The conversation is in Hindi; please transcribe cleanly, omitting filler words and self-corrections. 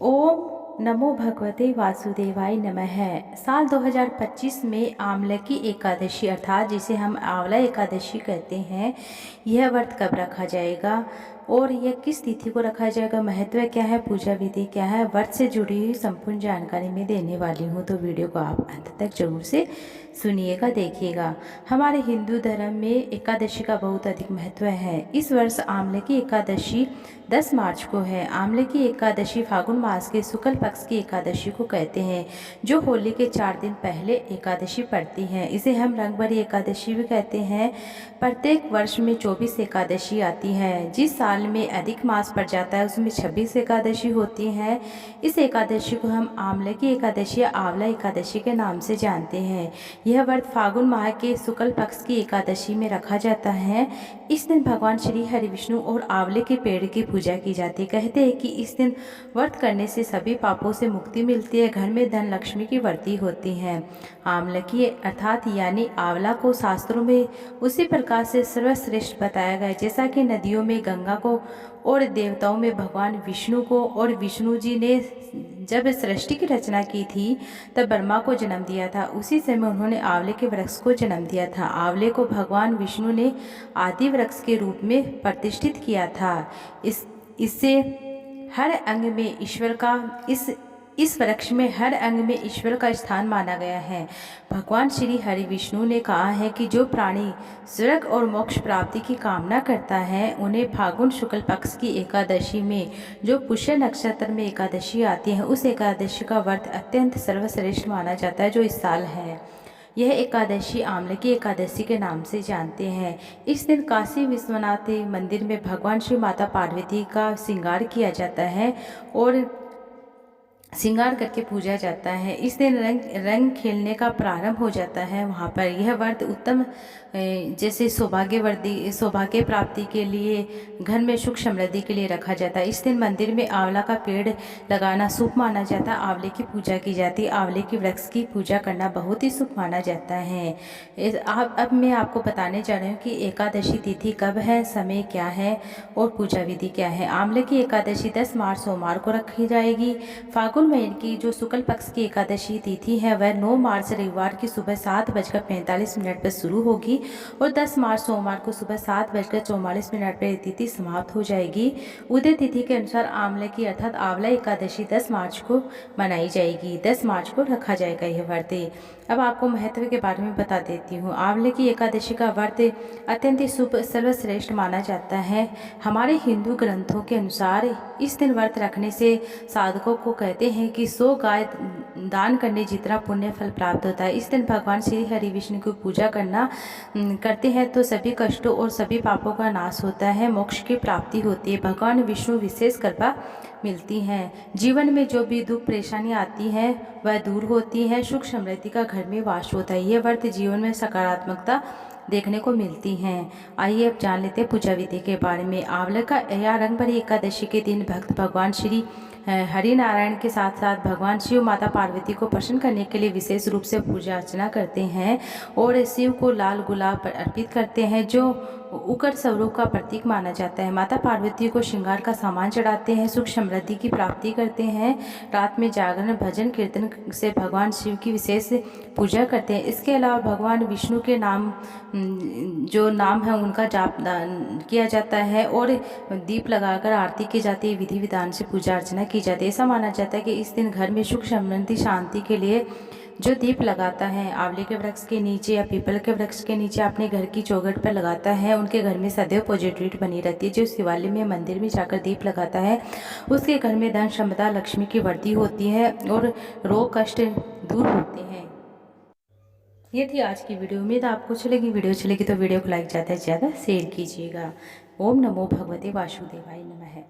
ओम नमो भगवते वासुदेवाय नमः। साल 2025 में आमलकी एकादशी अर्थात जिसे हम आंवला एकादशी कहते हैं, यह व्रत कब रखा जाएगा और यह किस तिथि को रखा जाएगा, महत्व क्या है, पूजा विधि क्या है, व्रत से जुड़ी हुई संपूर्ण जानकारी मैं देने वाली हूँ। तो वीडियो को आप अंत तक जरूर से सुनिएगा, देखिएगा। हमारे हिंदू धर्म में एकादशी का बहुत अधिक महत्व है। इस वर्ष आमलकी एकादशी 10 मार्च को है। आमलकी एकादशी फागुन मास के शुक्ल पक्ष की एकादशी को कहते हैं, जो होली के 4 दिन पहले एकादशी पड़ती है। इसे हम रंगभरी एकादशी भी कहते हैं। प्रत्येक वर्ष में 24 एकादशी आती है। जिस साल में अधिक मास पड़ जाता है उसमें 26 एकादशी होती है। इस एकादशी को हम आमलकी एकादशी या आंवला एकादशी के नाम से जानते हैं। यह व्रत फागुन माह के शुक्ल पक्ष की एकादशी में रखा जाता है। इस दिन भगवान श्री हरि विष्णु और आंवले के पेड़ की पूजा की जाती है। कहते हैं कि इस दिन व्रत करने से सभी पापों से मुक्ति मिलती है, घर में धन लक्ष्मी की वृद्धि होती है। आमलकी अर्थात यानी आंवला को शास्त्रों में उसी प्रकार से सर्वश्रेष्ठ बताया गया है, जैसा कि नदियों में गंगा को और देवताओं में भगवान विष्णु को, और विष्णु जी ने जब सृष्टि की रचना की थी तब ब्रह्मा को जन्म दिया था। उसी समय उन्होंने आंवले के वृक्ष को जन्म दिया था। आंवले को भगवान विष्णु ने आदि वृक्ष के रूप में प्रतिष्ठित किया था। इससे हर अंग में ईश्वर का इस वृक्ष में हर अंग में ईश्वर का स्थान माना गया है। भगवान श्री हरि विष्णु ने कहा है कि जो प्राणी स्वर्ग और मोक्ष प्राप्ति की कामना करता है, उन्हें फागुन शुक्ल पक्ष की एकादशी में जो पुष्य नक्षत्र में एकादशी आती है, उस एकादशी का व्रत अत्यंत सर्वश्रेष्ठ माना जाता है, जो इस साल है। यह एकादशी आमलकी एकादशी के नाम से जानते हैं। इस दिन काशी विश्वनाथ मंदिर में भगवान श्री माता पार्वती का श्रृंगार किया जाता है और श्रृंगार करके पूजा जाता है। इस दिन रंग खेलने का प्रारंभ हो जाता है वहाँ पर। यह व्रत उत्तम जैसे सौभाग्य प्राप्ति के लिए, घर में सुख समृद्धि के लिए रखा जाता है। इस दिन मंदिर में आंवला का पेड़ लगाना शुभ माना जाता है। आंवले की पूजा की जाती है। आंवले के वृक्ष की पूजा करना बहुत ही शुभ माना जाता है। अब मैं आपको बताने जा रही हूँ कि एकादशी तिथि कब है, समय क्या है और पूजा विधि क्या है। आंवले की एकादशी 10 मार्च सोमवार को रखी जाएगी। फागुन महीने की जो शुक्ल पक्ष की एकादशी तिथि है वह 9 मार्च रविवार की सुबह 7:45 पर शुरू होगी और 10 मार्च सोमवार को सुबह 7:44 पर तिथि समाप्त हो जाएगी। उदय तिथि के अनुसार आंवले की अर्थात आंवला एकादशी 10 मार्च को मनाई जाएगी। 10 मार्च को रखा जाएगा यह व्रत। अब आपको महत्व के बारे में बता देती हूँ। आंवले की एकादशी का व्रत अत्यंत शुभ सर्वश्रेष्ठ माना जाता है। हमारे हिंदू ग्रंथों के अनुसार इस दिन व्रत रखने से साधकों को कहते हैं कि 100 गाय दान करने जितना पुण्य फल प्राप्त होता है। इस दिन भगवान श्री हरि विष्णु की पूजा करते हैं तो सभी कष्टों और सभी पापों का नाश होता है, मोक्ष की प्राप्ति होती है, भगवान विष्णु विशेष कृपा मिलती है। जीवन में जो भी दुख परेशानी आती है वह दूर होती है, सुख समृद्धि का घर में वास होता है। यह व्रत जीवन में सकारात्मकता देखने को मिलती हैं। आइए अब जान लेते हैं पूजा विधि के बारे में। आंवले का या रंगभरी एकादशी के दिन भक्त भगवान श्री हरि नारायण के साथ साथ भगवान शिव माता पार्वती को प्रसन्न करने के लिए विशेष रूप से पूजा अर्चना करते हैं और शिव को लाल गुलाब अर्पित करते हैं, जो उकर स्वरूप का प्रतीक माना जाता है। माता पार्वती को श्रृंगार का सामान चढ़ाते हैं, सुख समृद्धि की प्राप्ति करते हैं। रात में जागरण भजन कीर्तन से भगवान शिव की विशेष पूजा करते हैं। इसके अलावा भगवान विष्णु के नाम जो नाम है उनका जाप किया जाता है और दीप लगाकर आरती की जाती है। विधि विधान से पूजा अर्चना की जाती है। ऐसा माना जाता है कि इस दिन घर में सुख समृद्धि शांति के लिए जो दीप लगाता है आंवले के वृक्ष के नीचे या पीपल के वृक्ष के नीचे अपने घर की चौखट पर लगाता है, उनके घर में सदैव पॉजिटिविटी बनी रहती है। जो शिवालय में मंदिर में जाकर दीप लगाता है उसके घर में धन संपदा लक्ष्मी की वृद्धि होती है और रोग कष्ट दूर होते हैं। ये थी आज की वीडियो। उम्मीद आपको अच्छी लगी तो वीडियो को लाइक ज़्यादा से ज़्यादा शेयर कीजिएगा। ओम नमो भगवते वासुदेवाय नमः।